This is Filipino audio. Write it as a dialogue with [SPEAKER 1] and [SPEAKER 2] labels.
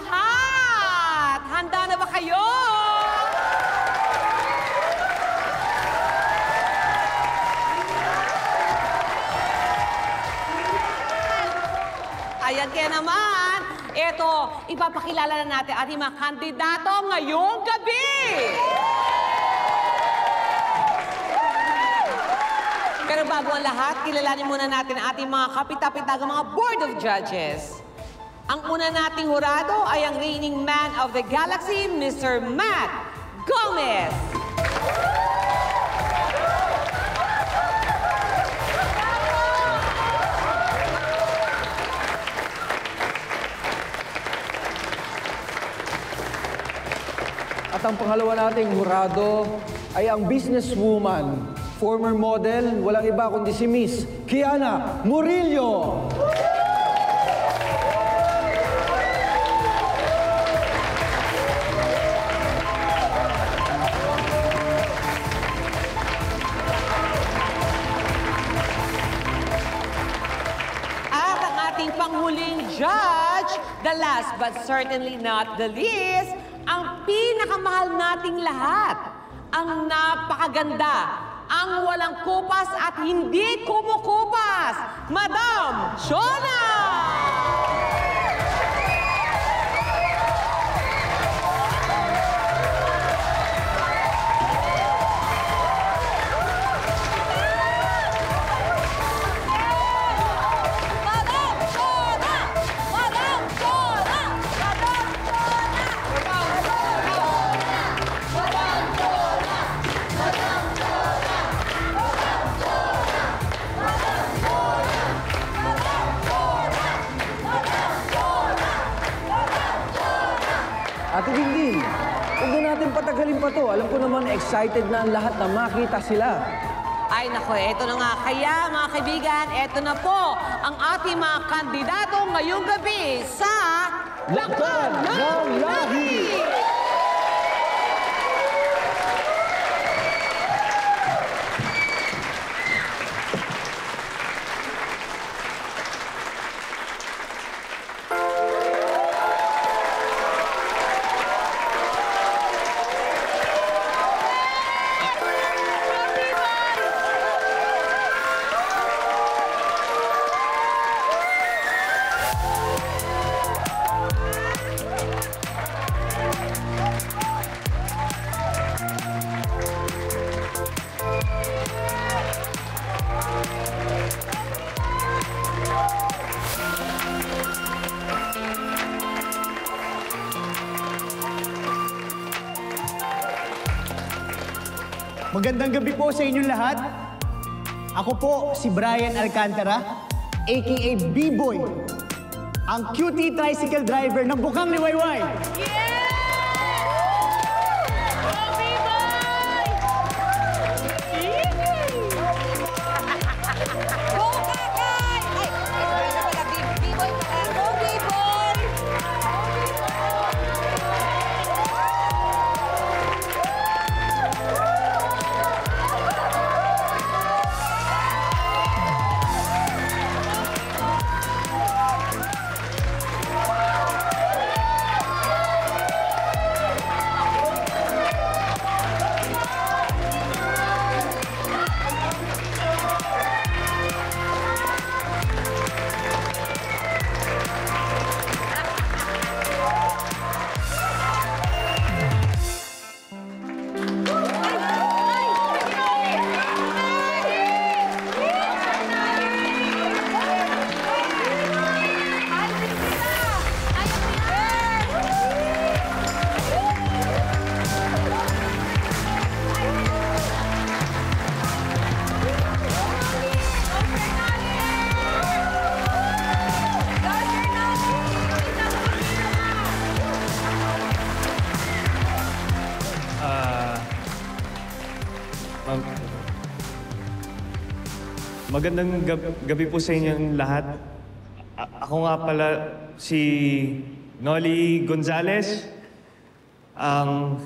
[SPEAKER 1] lahat! Handa na ba kayo? Ayan kaya naman. Ito, ipapakilala na natin ating mga kandidato ngayong gabi. Pero bago ang lahat, kilalanin muna natin ang ating mga kapitapitagang mga Board of Judges. Ang una nating hurado ay ang reigning man of the galaxy, Mr. Matt Gomez.
[SPEAKER 2] At ang pangalawa nating hurado ay ang businesswoman, former model, walang iba kundi si Miss Kiana Murillo.
[SPEAKER 1] At ang ating panghuling judge, the last but certainly not the least, ang pinakamahal nating lahat, ang napakaganda, ang walang kupas at hindi kumukupas, Madam Shona!
[SPEAKER 2] Ate Dingding, huwag na natin patagalin pa to. Alam ko naman, excited na ang lahat na makita sila.
[SPEAKER 1] Ay nako, eto na nga. Kaya mga kaibigan, eto na po ang ating mga kandidato ngayong gabi sa
[SPEAKER 2] Laban ng Lahi!
[SPEAKER 3] Magandang gabi po sa inyong lahat. Ako po si Brian Alcantara, a.k.a. B-Boy, ang cutie tricycle driver ng Bukang Liwayway.
[SPEAKER 4] Magandang gabi po sa inyong lahat. Ako nga pala si Nolly Gonzales, ang